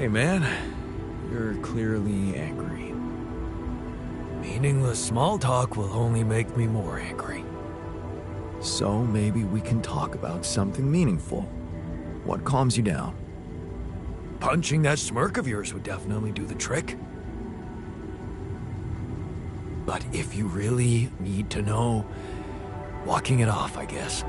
Hey man, you're clearly angry. Meaningless small talk will only make me more angry. So maybe we can talk about something meaningful. What calms you down? Punching that smirk of yours would definitely do the trick. But if you really need to know, walking it off, I guess.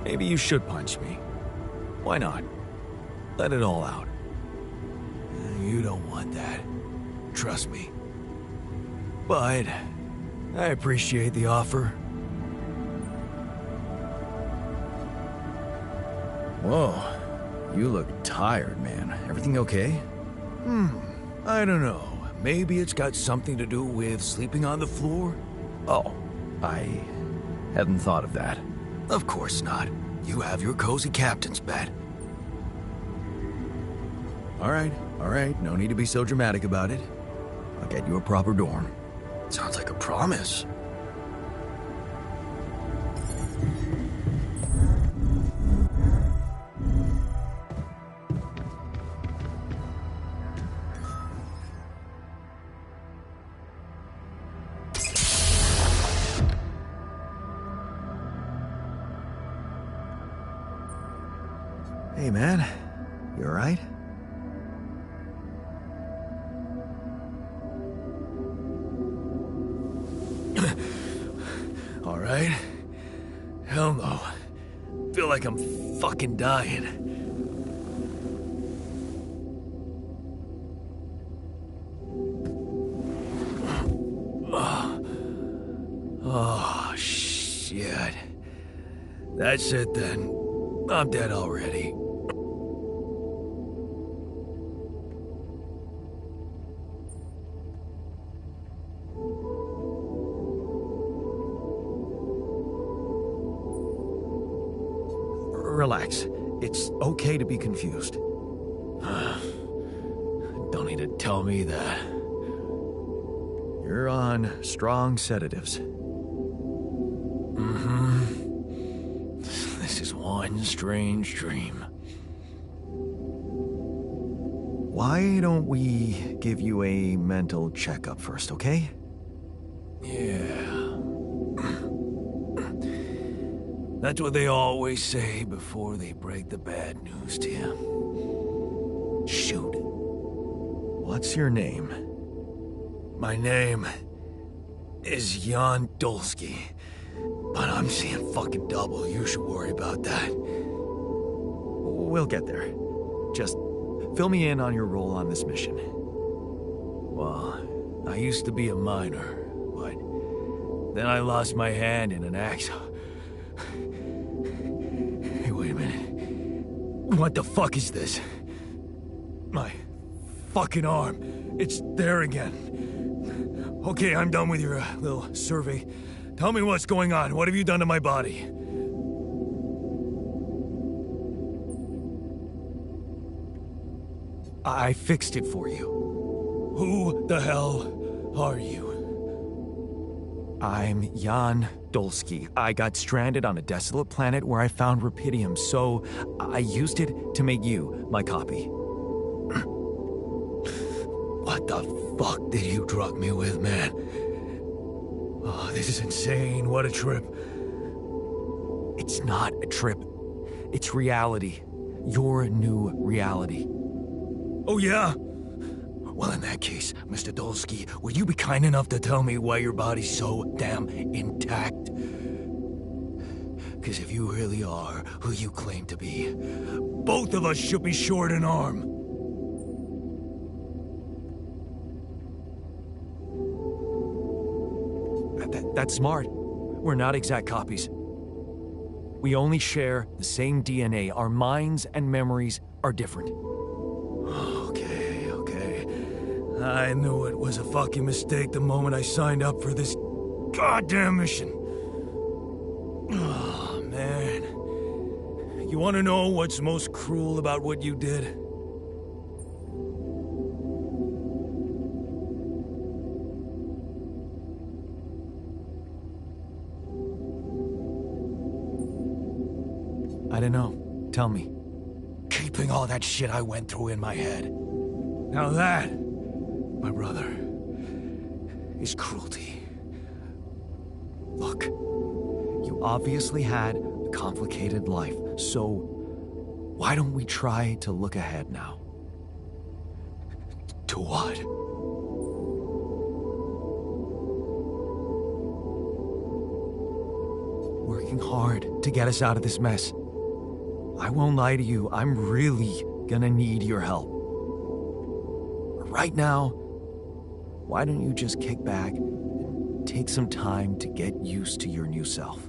Maybe you should punch me. Why not? Let it all out. You don't want that. Trust me. But I appreciate the offer. Whoa. You look tired, man. Everything okay? I don't know. Maybe it's got something to do with sleeping on the floor? Oh, I hadn't thought of that. Of course not. You have your cozy captain's bed. All right. No need to be so dramatic about it. I'll get you a proper dorm. Sounds like a promise. Hey, man. You all right? All right? Hell no. Feel like I'm fucking dying. Oh, shit. That's it then. I'm dead already. Relax. It's okay to be confused. Don't need to tell me that. You're on strong sedatives. This is one strange dream. Why don't we give you a mental checkup first, okay? Yeah. That's what they always say before they break the bad news to you. Shoot. What's your name? My name is Jan Dolsky, but I'm seeing fucking double. You should worry about that. We'll get there. Just fill me in on your role on this mission. Well, I used to be a miner, but then I lost my hand in an accident. Hey, wait a minute. What the fuck is this? My fucking arm. It's there again. Okay, I'm done with your little survey. Tell me what's going on. What have you done to my body? I fixed it for you. Who the hell are you? I'm Jan Dolsky. I got stranded on a desolate planet where I found rupidium, so I used it to make you my copy. What the fuck did you drug me with, man? Oh, this is insane. What a trip. It's not a trip. It's reality. Your new reality. Oh, yeah? Well, in that case, Mr. Dolsky, would you be kind enough to tell me why your body's so damn intact? Because if you really are who you claim to be, both of us should be short an arm. That's smart. We're not exact copies. We only share the same DNA. Our minds and memories are different. Okay. I knew it was a fucking mistake the moment I signed up for this goddamn mission. Oh, man. You want to know what's most cruel about what you did? I don't know. Tell me. Keeping all that shit I went through in my head. Now that, my brother, is cruelty. Look, you obviously had a complicated life, so why don't we try to look ahead now? To what? Working hard to get us out of this mess. I won't lie to you, I'm really gonna need your help. Right now, why don't you just kick back and take some time to get used to your new self?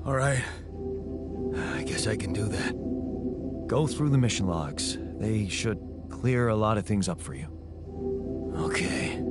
All right. I guess I can do that. Go through the mission logs. They should clear a lot of things up for you. Okay.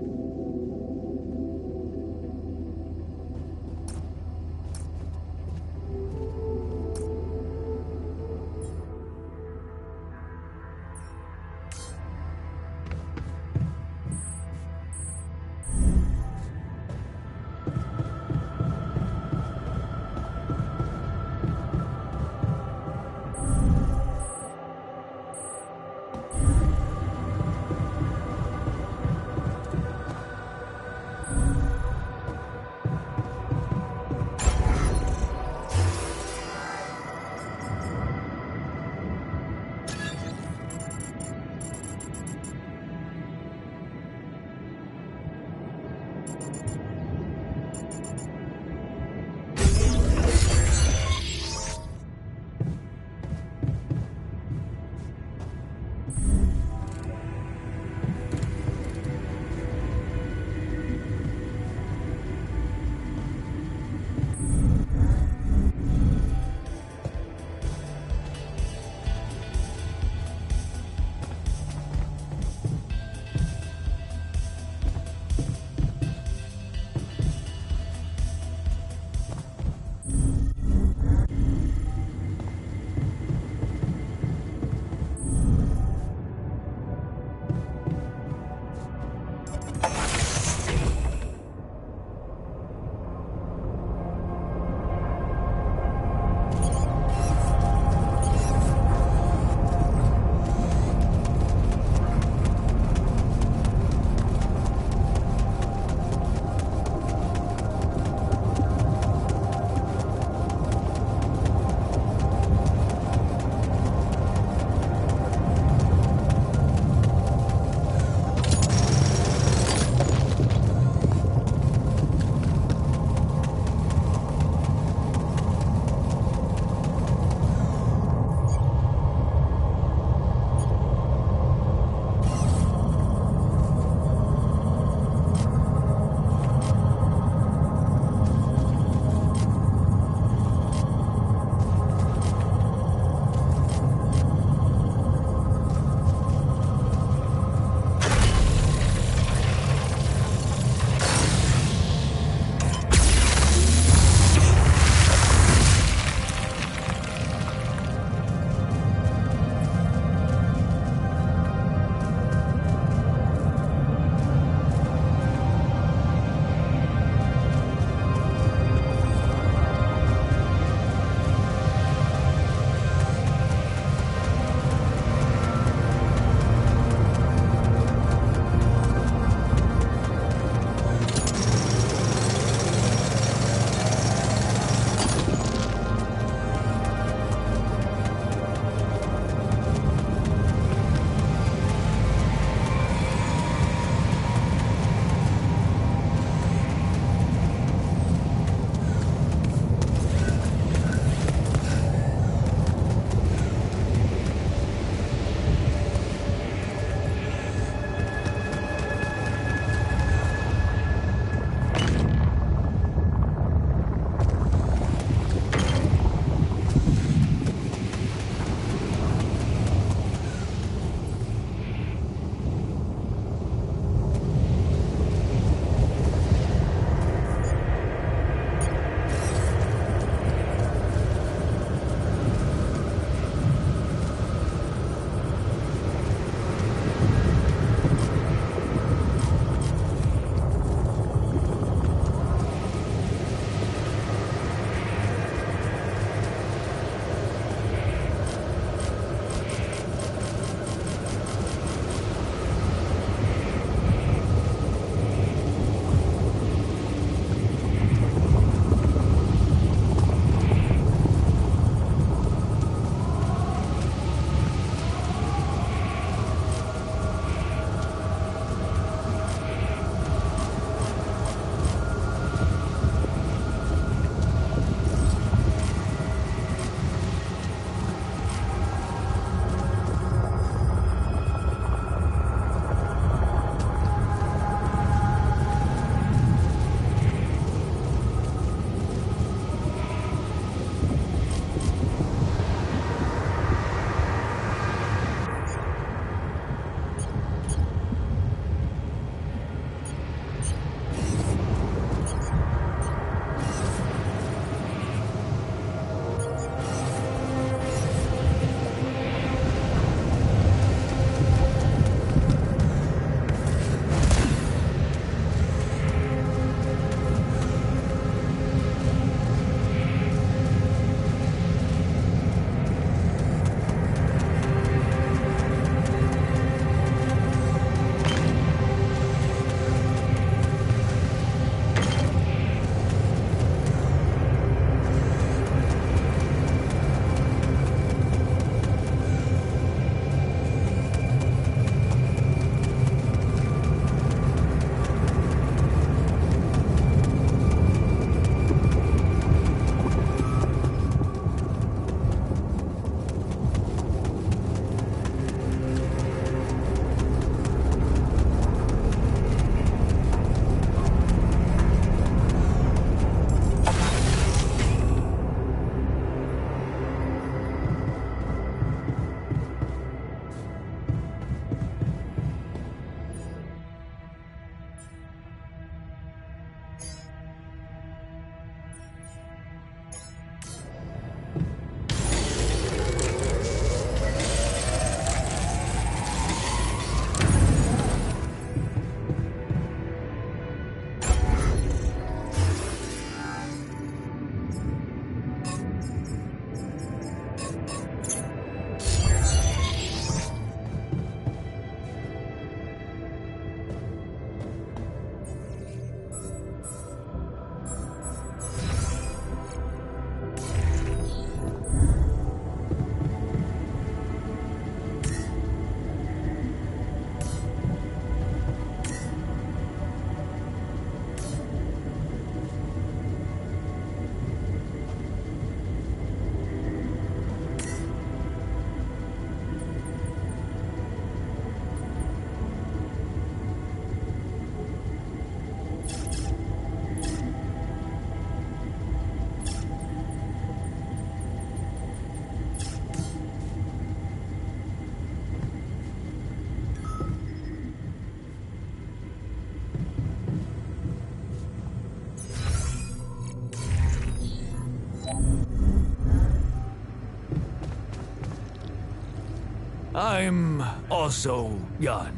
I'm also Jan,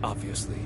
obviously.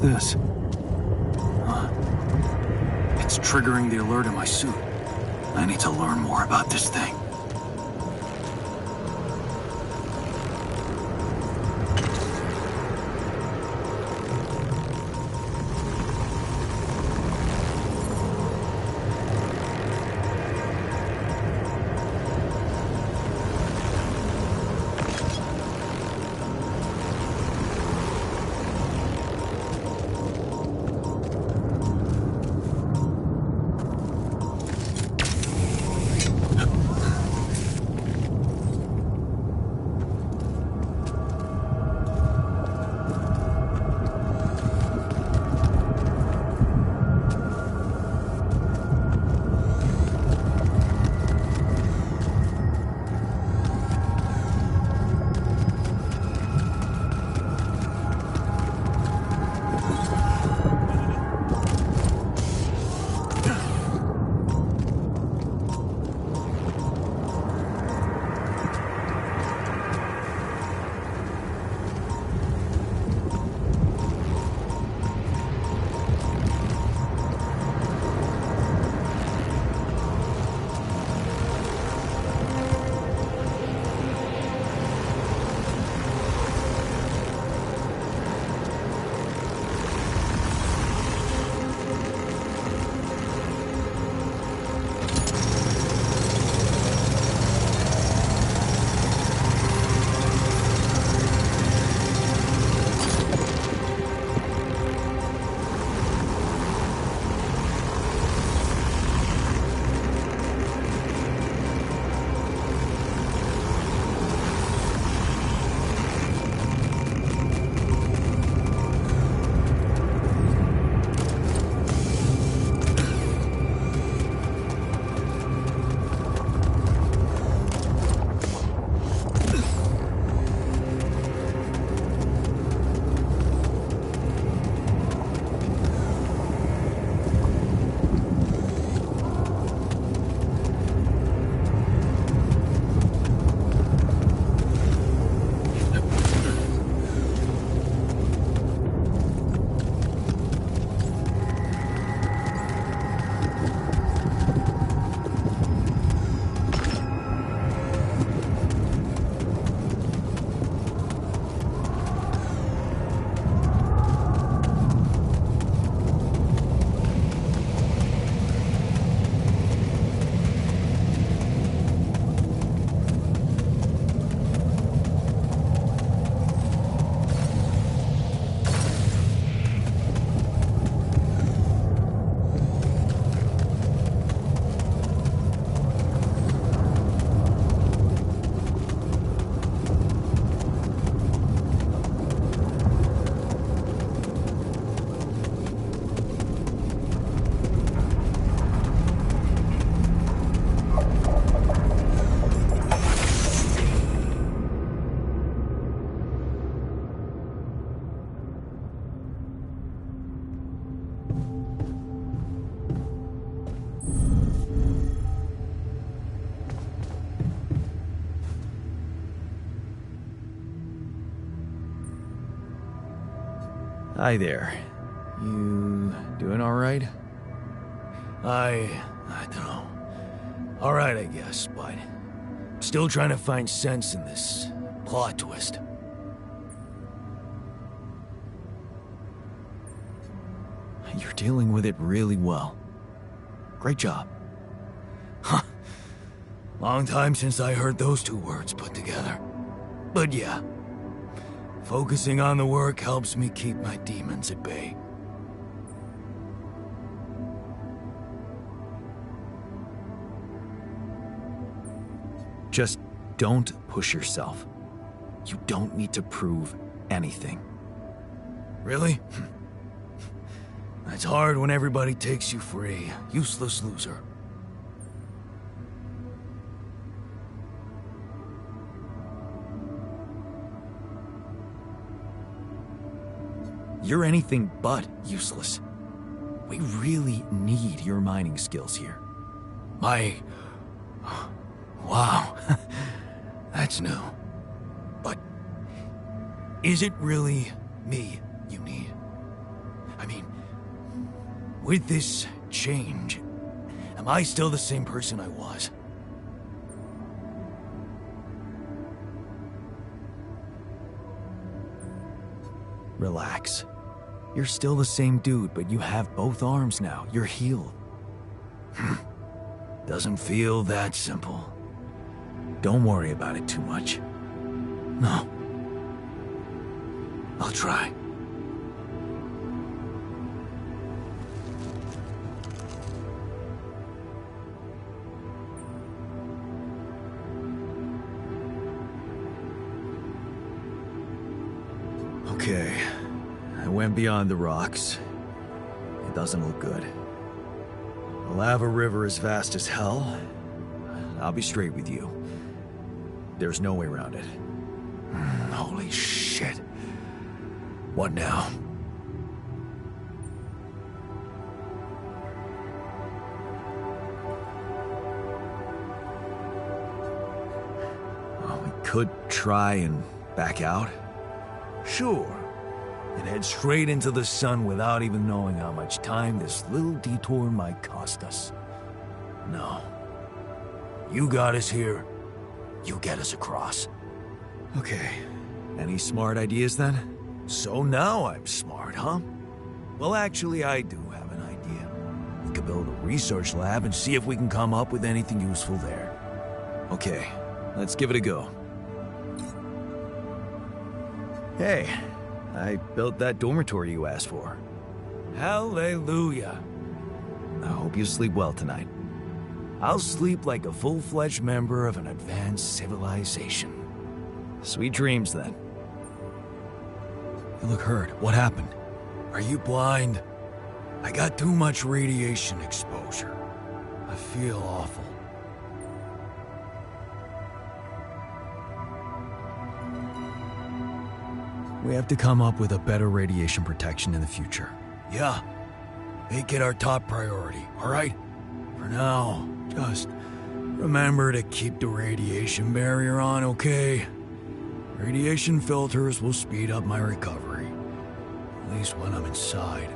this? It's triggering the alert in my suit. I need to learn more about this thing. Hi there. You doing all right? I don't know. All right, I guess, but still trying to find sense in this plot twist. You're dealing with it really well. Great job. Huh. Long time since I heard those two words put together. But yeah, focusing on the work helps me keep my demons at bay. Just don't push yourself. You don't need to prove anything. Really? It's hard when everybody takes you for a useless loser. You're anything but useless. We really need your mining skills here. Wow. That's new. But is it really me you need? With this change, am I still the same person I was? Relax. You're still the same dude, but you have both arms now. You're healed. Doesn't feel that simple. Don't worry about it too much. No. I'll try. Okay. I went beyond the rocks. It doesn't look good. The lava river is vast as hell. I'll be straight with you. There's no way around it. Holy shit. What now? Well, we could try and back out. Sure. And head straight into the sun without even knowing how much time this little detour might cost us. No. You got us here. You get us across. Okay. Any smart ideas then? So now I'm smart, huh? Well, actually, I do have an idea. We could build a research lab and see if we can come up with anything useful there. Okay, let's give it a go. Hey, I built that dormitory you asked for. Hallelujah. I hope you sleep well tonight. I'll sleep like a full-fledged member of an advanced civilization. Sweet dreams, then. You look hurt. What happened? Are you blind? I got too much radiation exposure. I feel awful. We have to come up with a better radiation protection in the future. Yeah. Make it our top priority, all right? For now, just remember to keep the radiation barrier on, okay? Radiation filters will speed up my recovery. At least when I'm inside.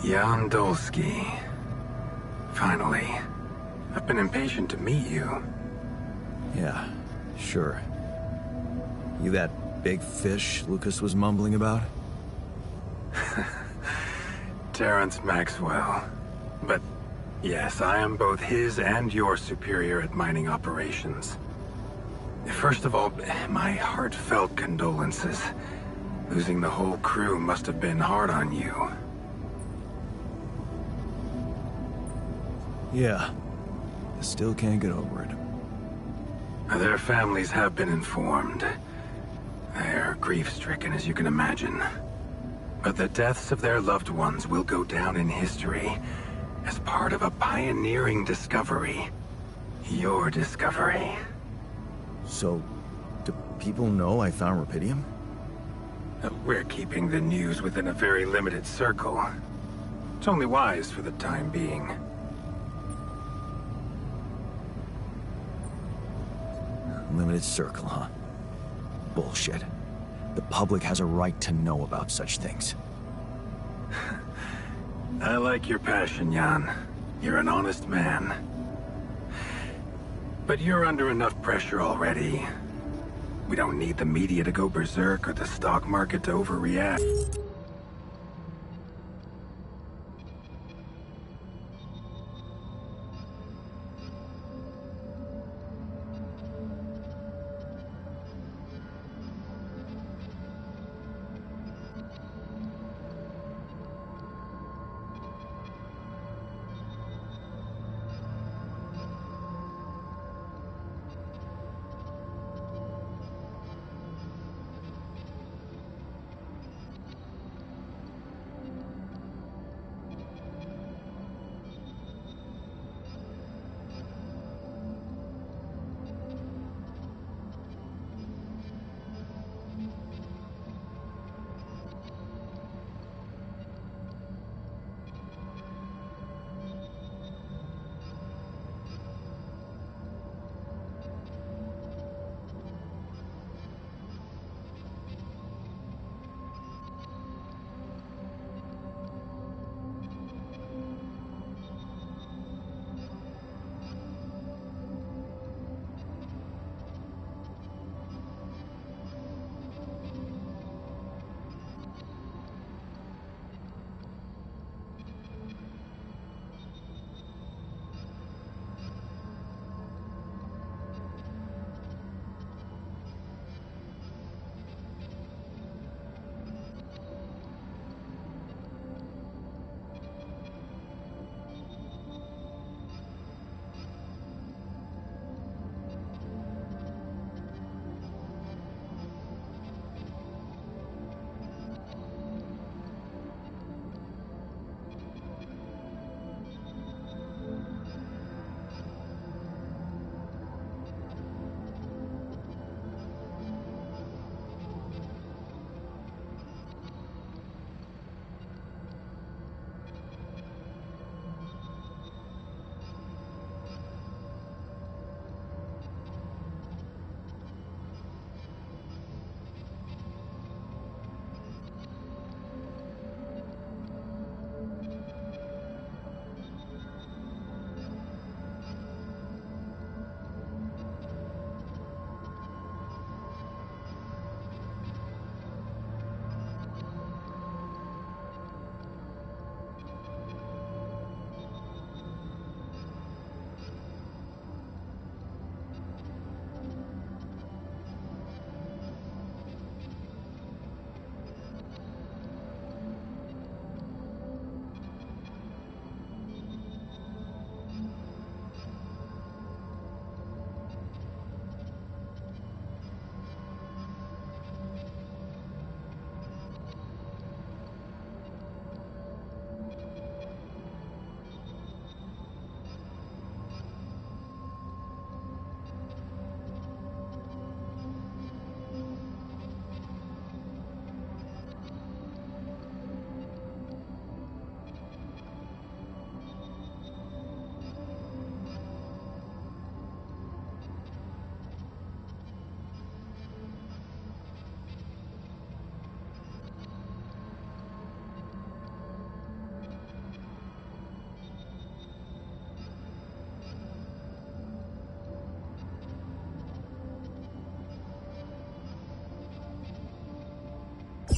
Jan Dolsky. Finally. I've been impatient to meet you. Yeah, sure. You that big fish Lucas was mumbling about? Terrence Maxwell. But yes, I am both his and your superior at mining operations. First of all, my heartfelt condolences. Losing the whole crew must have been hard on you. Yeah. I still can't get over it. Their families have been informed. They're grief-stricken, as you can imagine. But the deaths of their loved ones will go down in history as part of a pioneering discovery. Your discovery. So, do people know I found rubidium? We're keeping the news within a very limited circle. It's only wise for the time being. Limited circle, huh? Bullshit. The public has a right to know about such things. I like your passion, Jan. You're an honest man. But you're under enough pressure already. We don't need the media to go berserk or the stock market to overreact.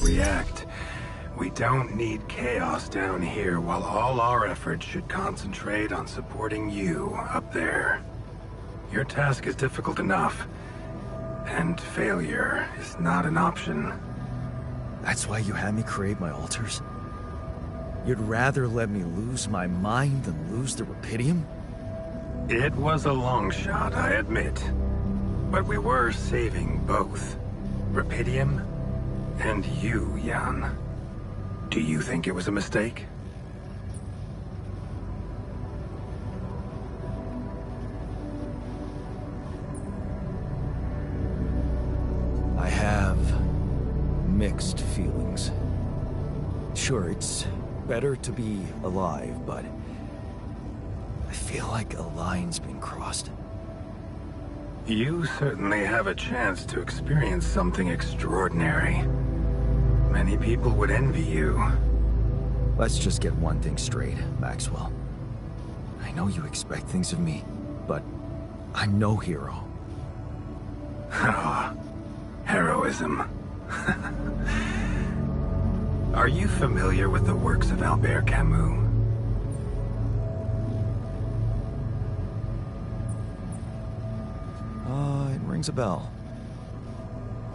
react. We don't need chaos down here while all our efforts should concentrate on supporting you up there. Your task is difficult enough, and failure is not an option. That's why you had me create my altars? You'd rather let me lose my mind than lose the Rapidium? It was a long shot, I admit. But we were saving both. Rapidium and you, Jan. Do you think it was a mistake? I have mixed feelings. Sure, it's better to be alive, but I feel like a line's been crossed. You certainly have a chance to experience something extraordinary. Many people would envy you. Let's just get one thing straight, Maxwell. I know you expect things of me, but I'm no hero. Ah, heroism. Are you familiar with the works of Albert Camus? It rings a bell.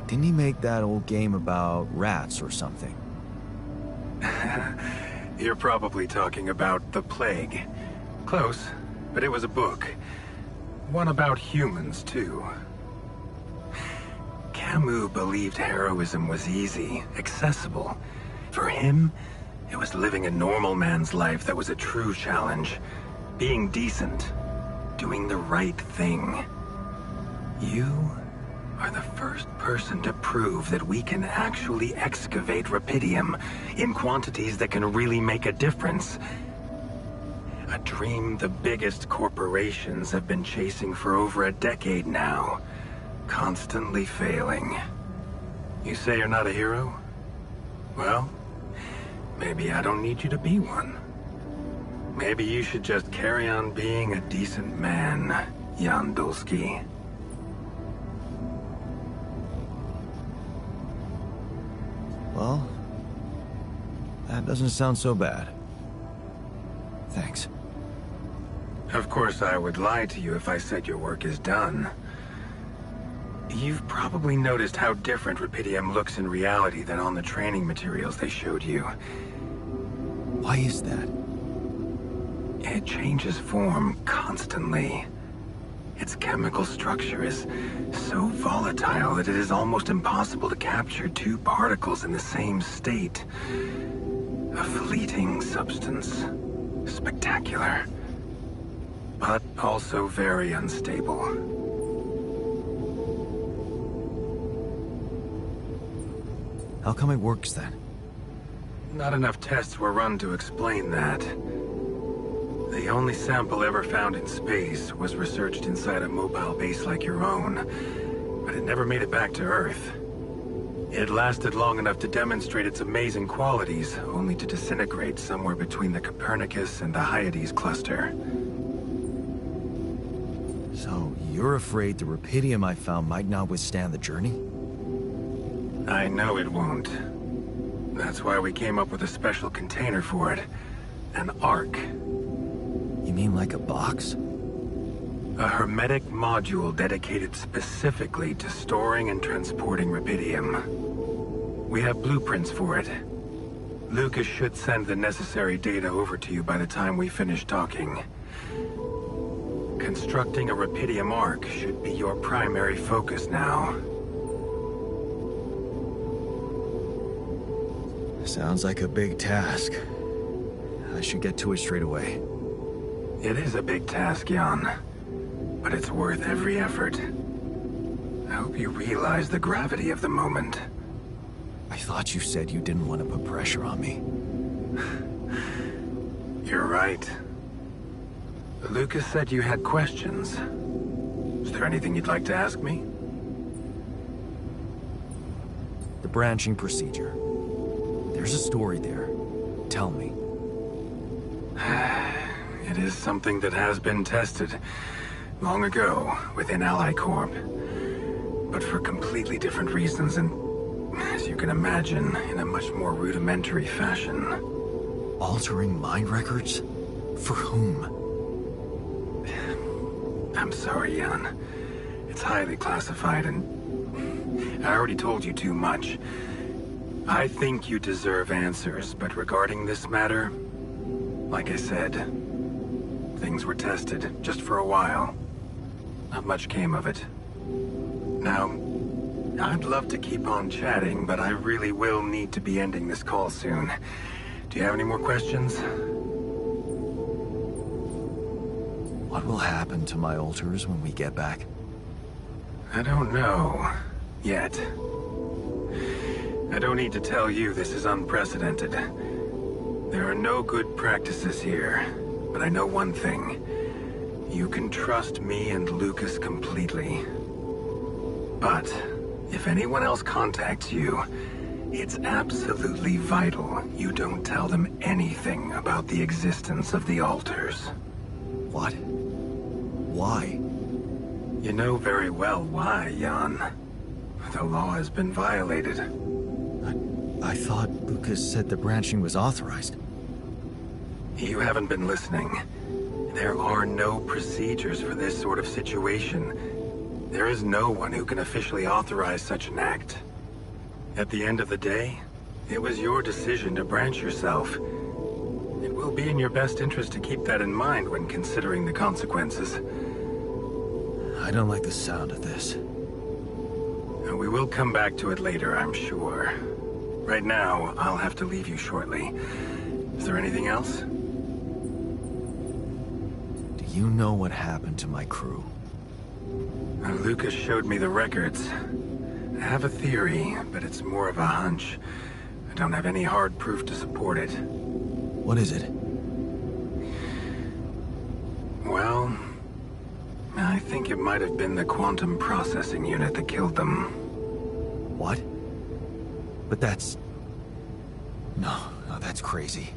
Didn't he make that old game about rats or something? You're probably talking about The Plague. Close, but it was a book. One about humans, too. Camus believed heroism was easy, accessible. For him, it was living a normal man's life that was a true challenge. Being decent. Doing the right thing. You are the first person to prove that we can actually excavate Rapidium in quantities that can really make a difference. A dream the biggest corporations have been chasing for over a decade now, constantly failing. You say you're not a hero? Well, maybe I don't need you to be one. Maybe you should just carry on being a decent man, Jan Dulski. Well, that doesn't sound so bad. Thanks. Of course, I would lie to you if I said your work is done. You've probably noticed how different Rapidium looks in reality than on the training materials they showed you. Why is that? It changes form constantly. Its chemical structure is so volatile that it is almost impossible to capture two particles in the same state. A fleeting substance. Spectacular. But also very unstable. How come it works then? Not enough tests were run to explain that. The only sample ever found in space was researched inside a mobile base like your own, but it never made it back to Earth. It lasted long enough to demonstrate its amazing qualities, only to disintegrate somewhere between the Copernicus and the Hyades cluster. So, you're afraid the Rapidium I found might not withstand the journey? I know it won't. That's why we came up with a special container for it. An Ark. You mean like a box? A hermetic module dedicated specifically to storing and transporting Rapidium. We have blueprints for it. Lucas should send the necessary data over to you by the time we finish talking. Constructing a Rapidium Ark should be your primary focus now. Sounds like a big task. I should get to it straight away. It is a big task, Jan. But it's worth every effort. I hope you realize the gravity of the moment. I thought you said you didn't want to put pressure on me. You're right. Lucas said you had questions. Is there anything you'd like to ask me? The branching procedure. There's a story there. Tell me. It is something that has been tested long ago within Ally Corp. But for completely different reasons and as you can imagine, in a much more rudimentary fashion. Altering mind records? For whom? I'm sorry, Jan. It's highly classified and I already told you too much. I think you deserve answers, but regarding this matter, like I said, things were tested just for a while. Not much came of it. Now, I'd love to keep on chatting, but I really will need to be ending this call soon. Do you have any more questions? What will happen to my alters when we get back? I don't know. Yet. I don't need to tell you this is unprecedented. There are no good practices here, but I know one thing. You can trust me and Lucas completely. But if anyone else contacts you, it's absolutely vital you don't tell them anything about the existence of the alters. What? Why? You know very well why, Jan. The law has been violated. I thought Lucas said the branching was authorized. You haven't been listening. There are no procedures for this sort of situation. There is no one who can officially authorize such an act. At the end of the day, it was your decision to branch yourself. It will be in your best interest to keep that in mind when considering the consequences. I don't like the sound of this. And we will come back to it later, I'm sure. Right now, I'll have to leave you shortly. Is there anything else? Do you know what happened to my crew? Lucas showed me the records. I have a theory, but it's more of a hunch. I don't have any hard proof to support it. What is it? Well, I think it might have been the quantum processing unit that killed them. What? But that's... No, that's crazy.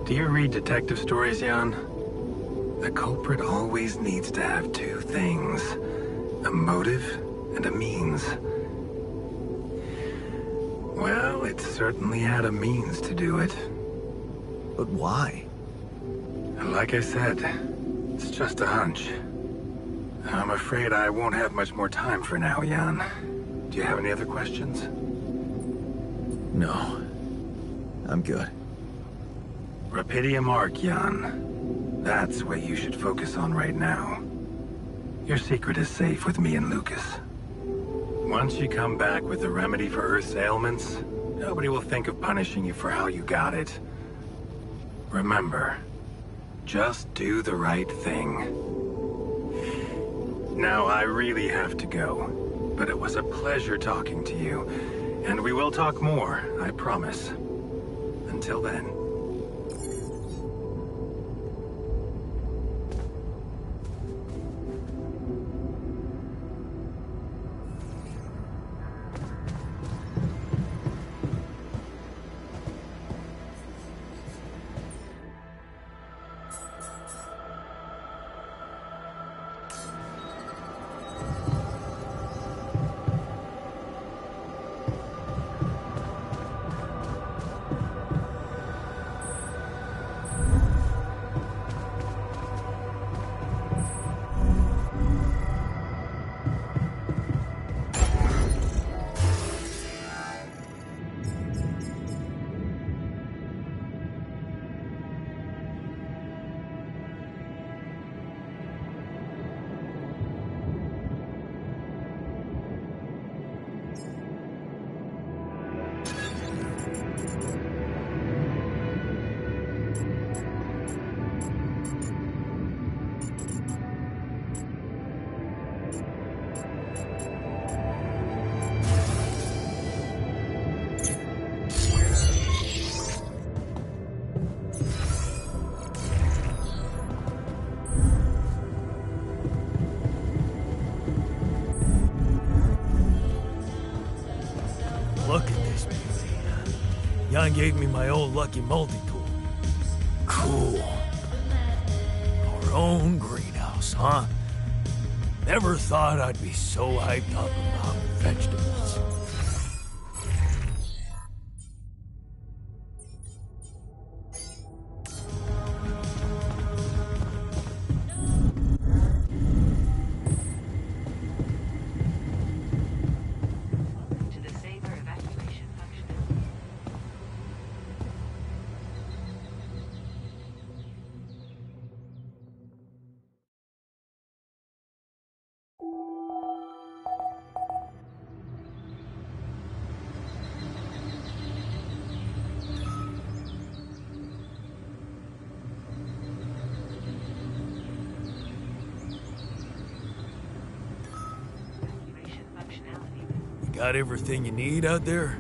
Do you read detective stories, Jan? The culprit always needs to have two things. A motive and a means. Well, it certainly had a means to do it. But why? Like I said, it's just a hunch. I'm afraid I won't have much more time for now, Jan. Do you have any other questions? No. I'm good. Rapidium Arc, Jan. That's what you should focus on right now. Your secret is safe with me and Lucas. Once you come back with the remedy for Earth's ailments, nobody will think of punishing you for how you got it. Remember, just do the right thing. Now, I really have to go, but it was a pleasure talking to you, and we will talk more, I promise. Until then. Look at this beauty. Jan gave me my old lucky multi-tool. Cool. Our own greenhouse, huh? Never thought I'd be so hyped up about vegetables. Got everything you need out there?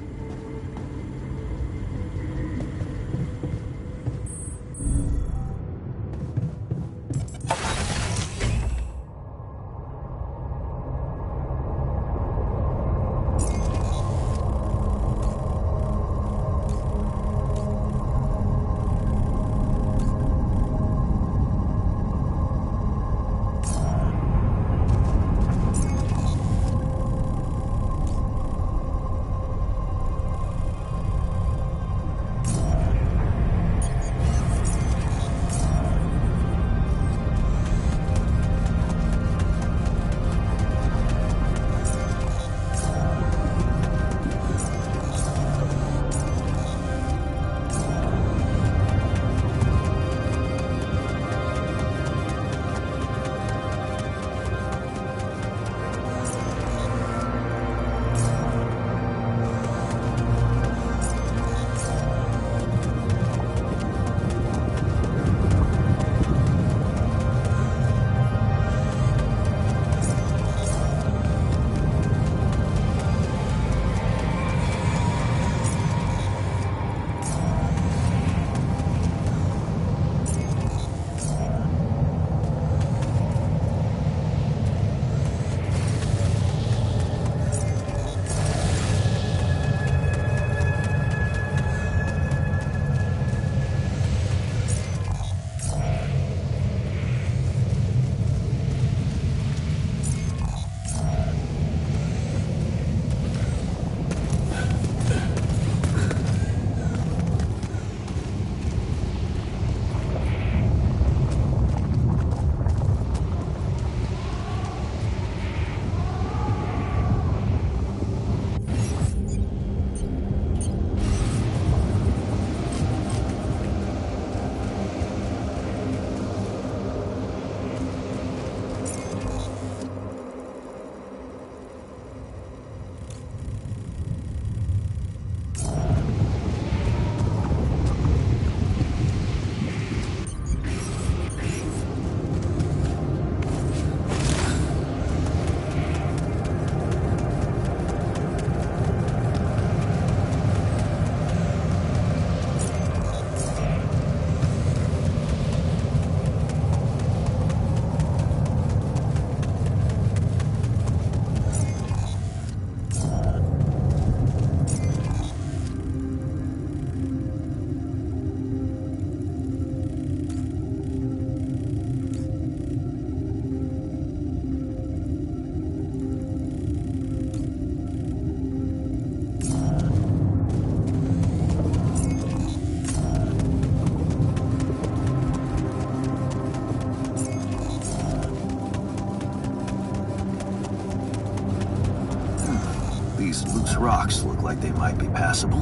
These loose rocks look like they might be passable.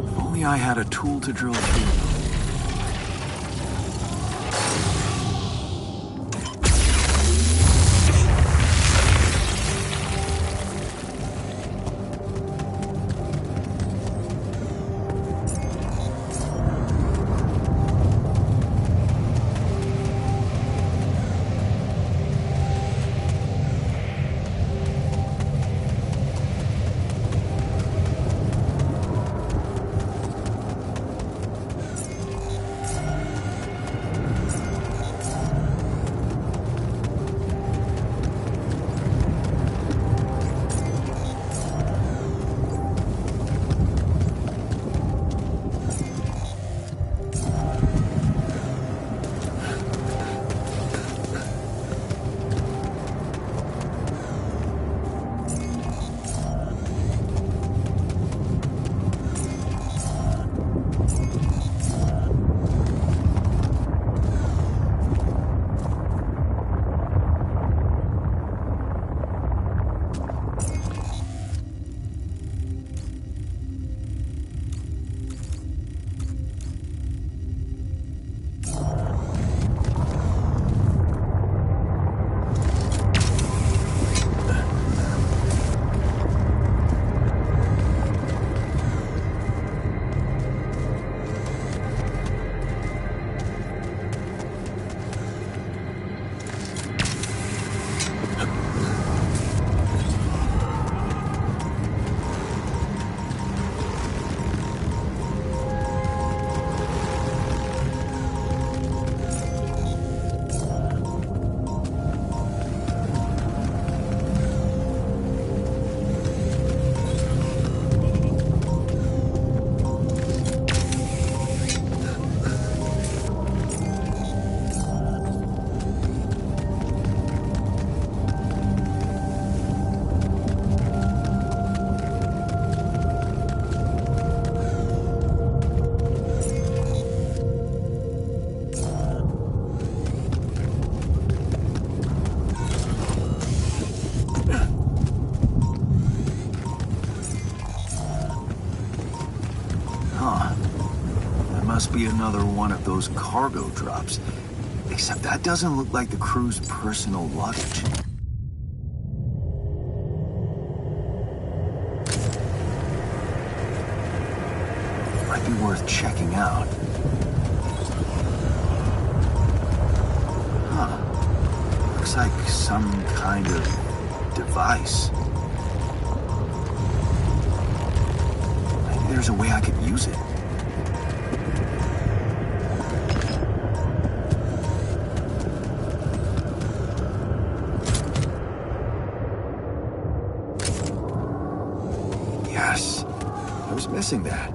If only I had a tool to drill through them. must be another one of those cargo drops. Except that doesn't look like the crew's personal luggage. Might be worth checking out. Huh. Looks like some kind of device. Maybe there's a way I could use it. Yes, I was missing that.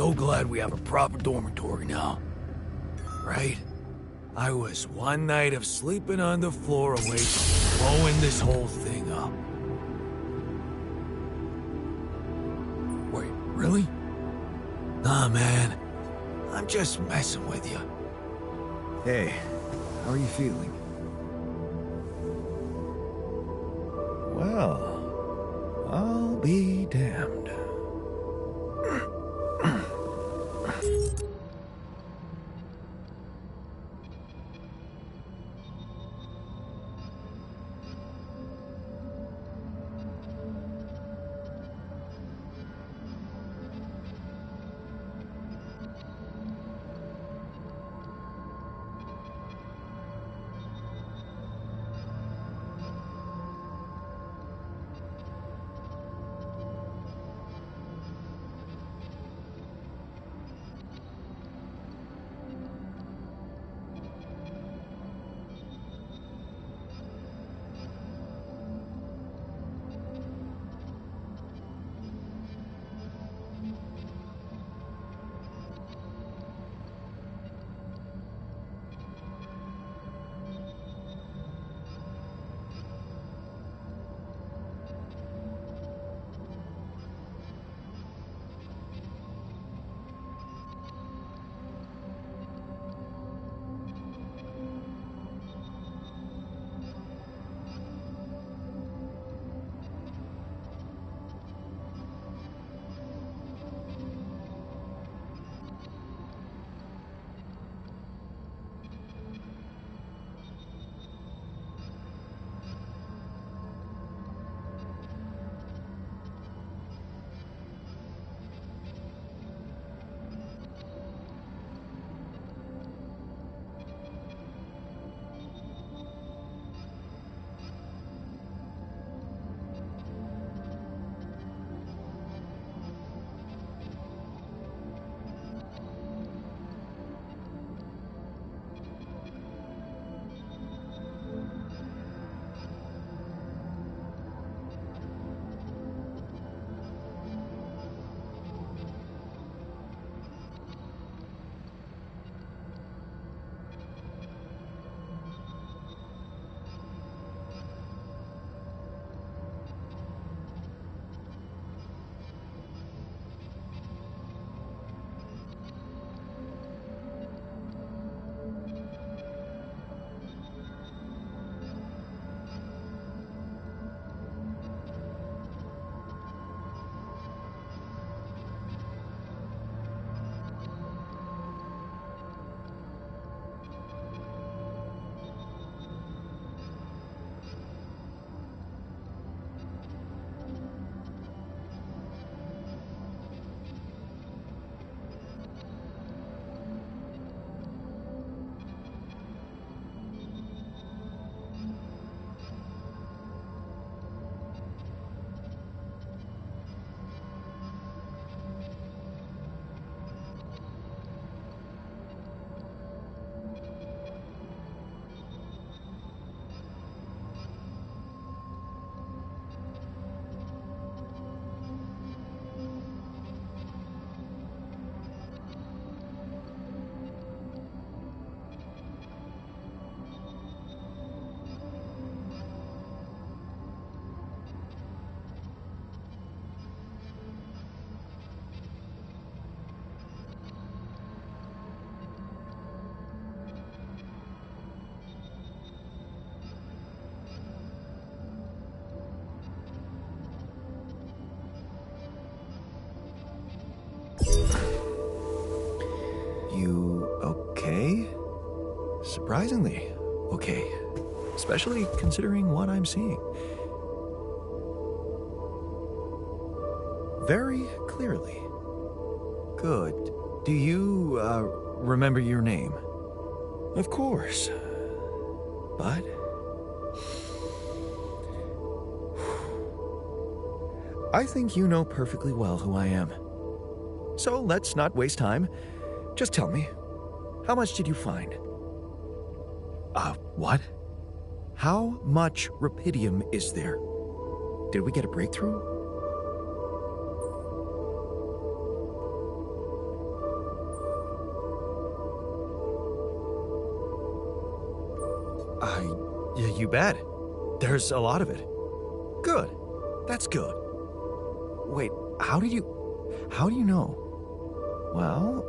so glad we have a proper dormitory now. Right? I was one night of sleeping on the floor away from blowing this whole thing up. Wait, really? Nah, man. I'm just messing with you. Hey, how are you feeling? Well, I'll be damned. You okay? Surprisingly okay. Especially considering what I'm seeing. Very clearly. Good. Do you, remember your name? Of course. But... I think you know perfectly well who I am. So let's not waste time. Just tell me, how much did you find? What? How much rupidium is there? Did we get a breakthrough? You bet. There's a lot of it. Good. That's good. Wait, how do you know? Well,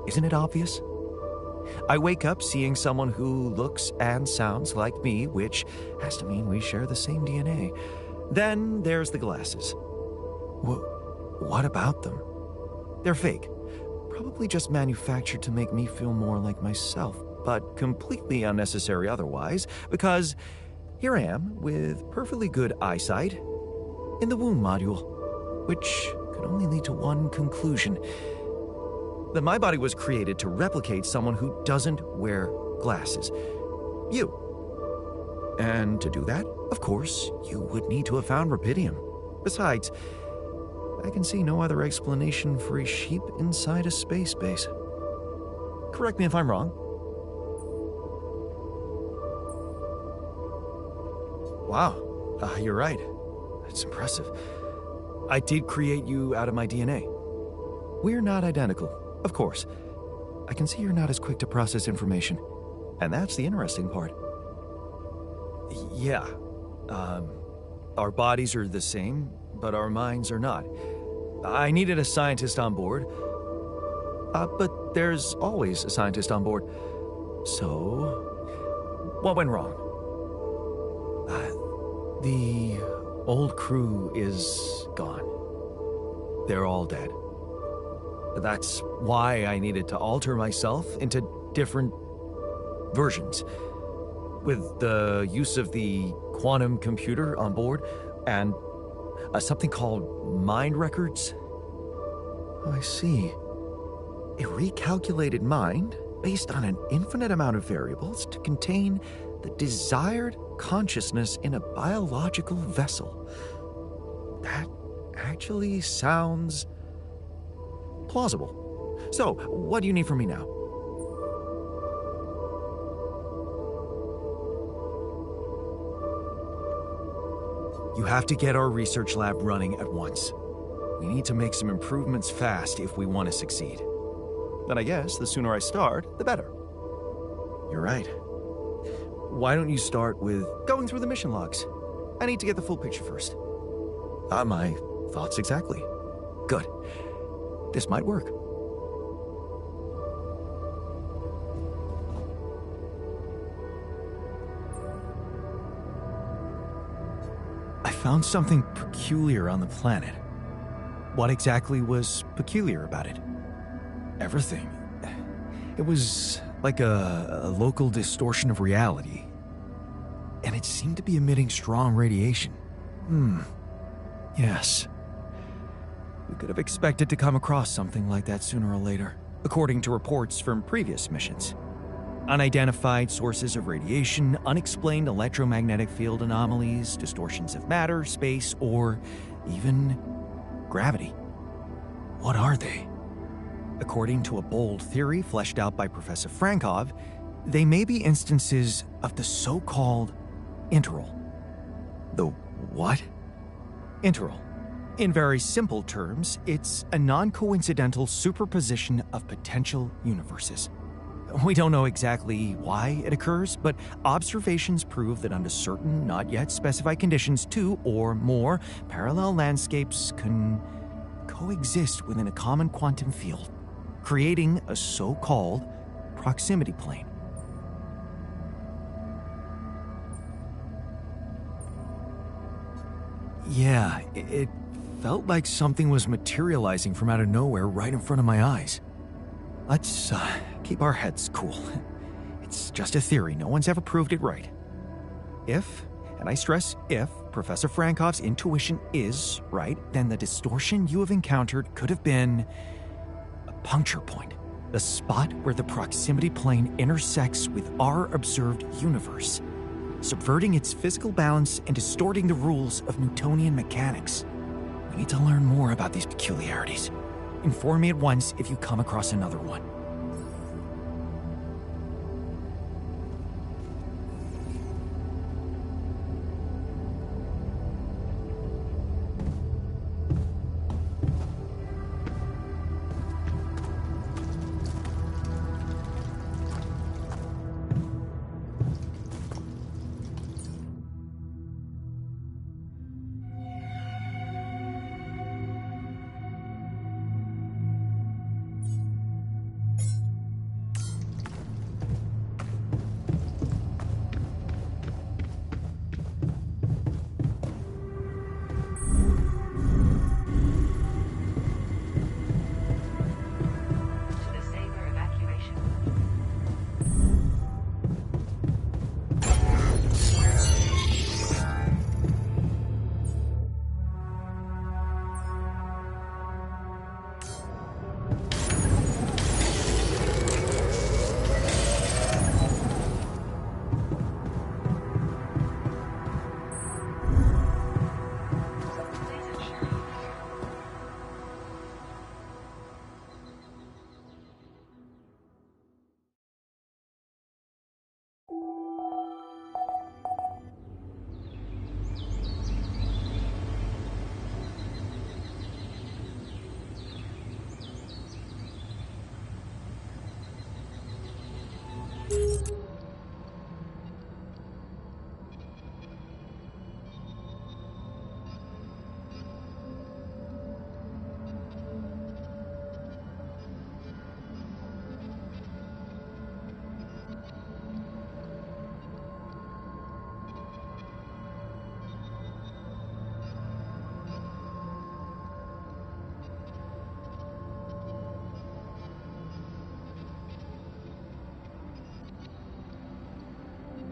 isn't it obvious? I wake up seeing someone who looks and sounds like me, which has to mean we share the same DNA. Then there's the glasses. What about them? They're fake. Probably just manufactured to make me feel more like myself, but completely unnecessary otherwise, because here I am with perfectly good eyesight in the womb module, which could only lead to one conclusion: that my body was created to replicate someone who doesn't wear glasses. You. And to do that, of course, you would need to have found rubidium. Besides, I can see no other explanation for a sheep inside a space base. Correct me if I'm wrong. Wow, you're right. It's impressive. I did create you out of my DNA. We're not identical, of course. I can see you're not as quick to process information, and that's the interesting part. Yeah, our bodies are the same, but our minds are not. I needed a scientist on board, but there's always a scientist on board. So, what went wrong? The old crew is gone. They're all dead. That's why I needed to alter myself into different versions. With the use of the quantum computer on board and something called mind records. Oh, I see. A recalculated mind based on an infinite amount of variables to contain the desired consciousness in a biological vessel. That actually sounds plausible. So, what do you need from me now? You have to get our research lab running at once. We need to make some improvements fast if we want to succeed. But I guess the sooner I start, the better. You're right. Why don't you start with going through the mission logs? I need to get the full picture first. My thoughts exactly. Good. This might work. I found something peculiar on the planet. What exactly was peculiar about it? Everything. It was like a local distortion of reality. And it seemed to be emitting strong radiation. Yes. We could have expected to come across something like that sooner or later, according to reports from previous missions. Unidentified sources of radiation, unexplained electromagnetic field anomalies, distortions of matter, space, or even gravity. What are they? According to a bold theory fleshed out by Professor Frankov, they may be instances of the so-called interval. The what? Interval. In very simple terms, it's a non-coincidental superposition of potential universes. We don't know exactly why it occurs, but observations prove that under certain, not yet specified conditions, two or more parallel landscapes can coexist within a common quantum field, creating a so-called proximity plane. Yeah, it felt like something was materializing from out of nowhere right in front of my eyes. Let's keep our heads cool. It's just a theory. No one's ever proved it right. If, and I stress if, Professor Frankov's intuition is right, then the distortion you have encountered could have been a puncture point, the spot where the proximity plane intersects with our observed universe, subverting its physical balance and distorting the rules of Newtonian mechanics. We need to learn more about these peculiarities. Inform me at once if you come across another one.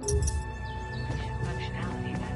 Functionality then.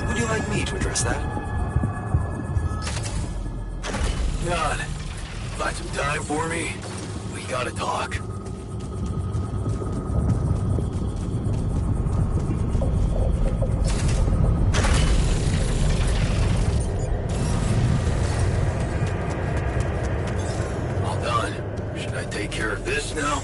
Would you like me to address that? God, find some time for me. We gotta talk. All done. Should I take care of this now?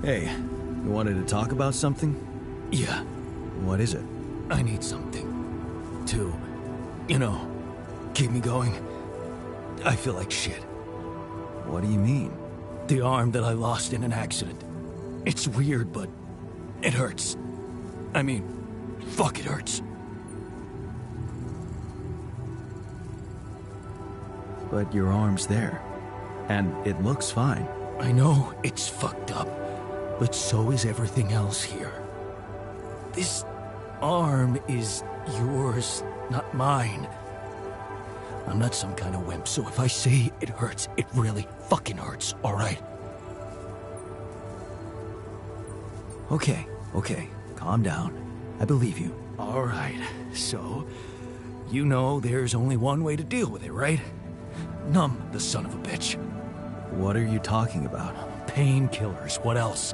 Hey, you wanted to talk about something? Yeah, What is it? I need something to, you know, keep me going. I feel like shit. What do you mean? The arm that I lost in an accident. It's weird, but it hurts. I mean, fuck, it hurts. But your arm's there. And it looks fine. I know it's fucked up, but so is everything else here. This arm is yours, not mine. I'm not some kind of wimp, so if I say it hurts, it really fucking hurts, alright? Okay, calm down. I believe you. Alright, so, you know there's only one way to deal with it, right? Numb the son of a bitch. What are you talking about? Painkillers, what else?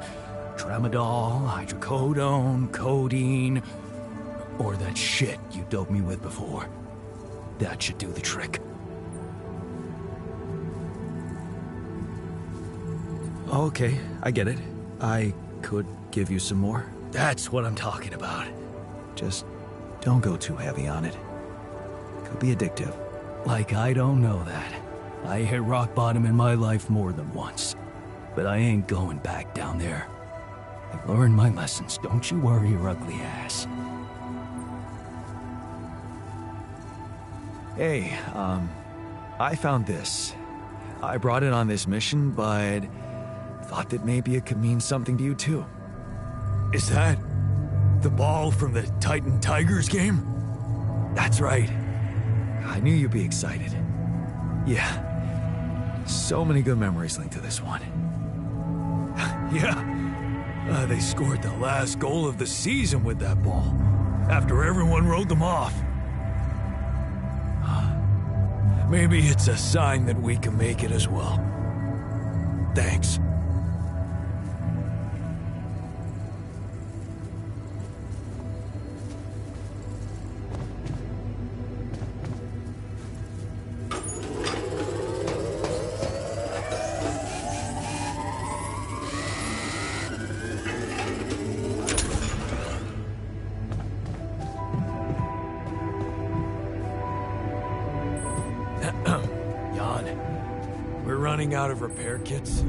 Tramadol, hydrocodone, codeine, or that shit you doped me with before. That should do the trick. Okay, I get it. I could give you some more. That's what I'm talking about. Just don't go too heavy on it. Could be addictive. Like I don't know that. I hit rock bottom in my life more than once. But I ain't going back down there. I've learned my lessons, don't you worry your ugly ass. Hey, I found this. I brought it on this mission, but thought that maybe it could mean something to you too. Is that the ball from the Titan Tigers game? That's right. I knew you'd be excited. Yeah. So many good memories linked to this one. Yeah. They scored the last goal of the season with that ball, after everyone wrote them off. Maybe it's a sign that we can make it as well. Thanks. Jan, we're running out of repair kits.